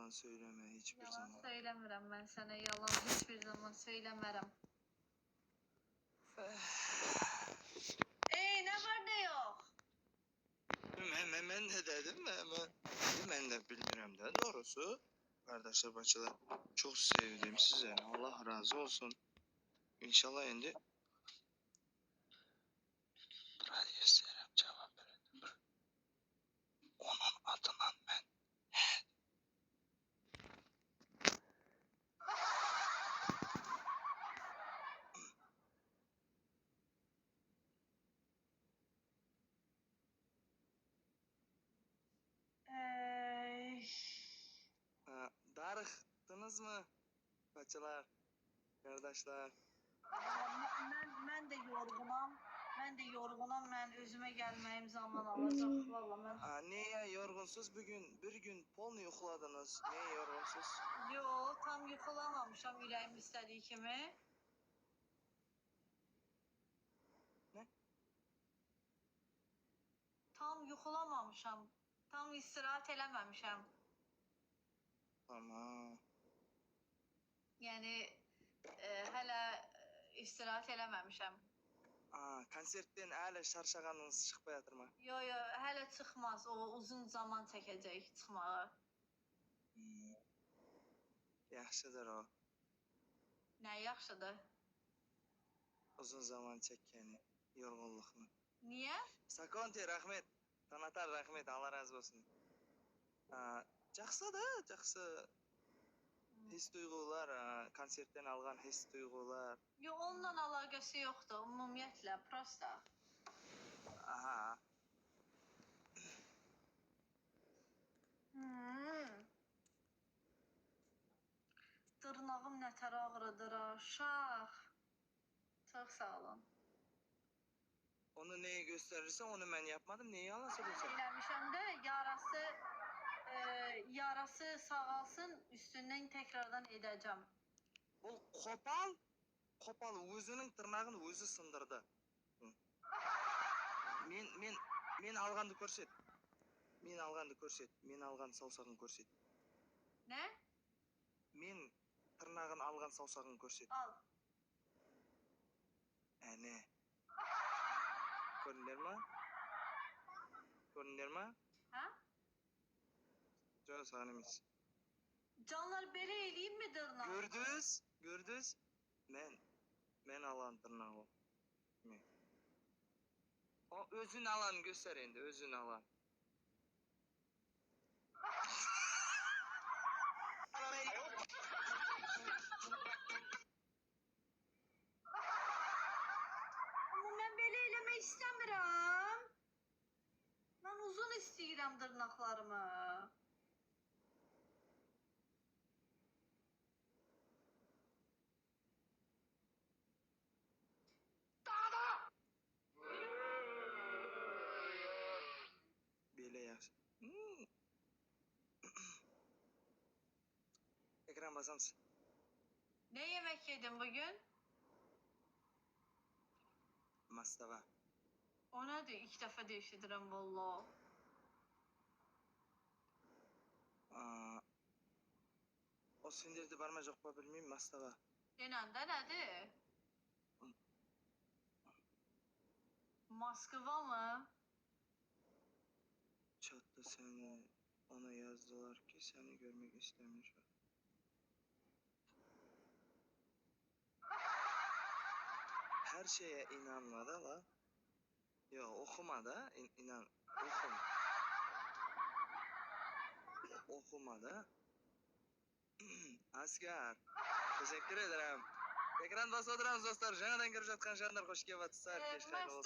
yalan söyleme hiçbir Yalan zaman. söylemirəm ben sana, yalan hiçbir zaman söylemerəm. Ne var ne yok? Ben de dedim ben de bilmiyorum da doğrusu. Kardeşler bacılar çok sevdim sizi. Allah razı olsun. İnşallah endi. Hadi göstereyim cevap verin. Onun adından ben. Darıktınız mı? Bacılar, kardeşler. Ben de yorgunum. Ben özüme gelmeyim zaman alacak. Valla ben. Niye yorgunsuz bugün? Bir gün polnu yuxuladınız. Niye yorgunsuz? Yo, tam yıkılamamışam yüreğim istediği kimi. Ne? Tam yuxulamamışam. Tam istirahat eləməmişəm. Tamam. Yəni hələ istirahat eləməmişəm. Konsertdən hələ şarşağanınız çıxmayatırmı? Yo, hələ çıxmaz. O uzun zaman çəkəcək çıxmağı. Yaxşıdır o. Nə yaxşıdır? Uzun zaman çəkəni, yorğunluqnu. Niyə? Sakonti, rahmet. Tanatar, rahmet. Allah razı olsun. Жақсıdır, жақсы. His duyğular, konsertdən alğan his duyğular. Yo, onunla əlaqəsi yoxdur. Ümumiyyətlə, prosta. Aha. Dırnağım nətər ağrıdır aşağı. Çox sağ olun. Onu neye gösterirse onu ben yapmadım. Neyi yalan söylüyorsun? Eləmişəm də yarası sağalsın, üstündən tekrardan edəcəm. O kopal özünün tırnağını özü sındırdı. Men alğandı görset. Men alğandı görset. Men alğan sausağını görset. Nə? Men tırnağın alğan sausağını görset. Al. Ne? Görünür mü? Görünür mü? Hə? Canı sağınımız. Canlar belə eləyim mi dırnağı? Gördünüz? Men alan tırnağı. Men. O özün alan göster endi, özün alan. Amma mən belə eləmək istəmirəm. Mən uzun istəyirəm dırnaqlarımı. Belə yaxşı. Ekran basamsın. Ne yemek yedin bugün? Mastava. O nədir? İlk dəfə də eşidirəm valla. O sindirdi barma yok mu bilmeyeyim mastava. Denən də nədir? Moskva mı? Chatta seni ona yazdılar ki seni görmek istemiyor. Her şeye inanma da la. Yo okuma da inan okuma. Okuma da. Asker. Teşekkür ederim. Ekran basa oturamiz dostlar. Жаңадан kirib жатқан жандар, hoş kelibsizlar. Kech xayr olsun.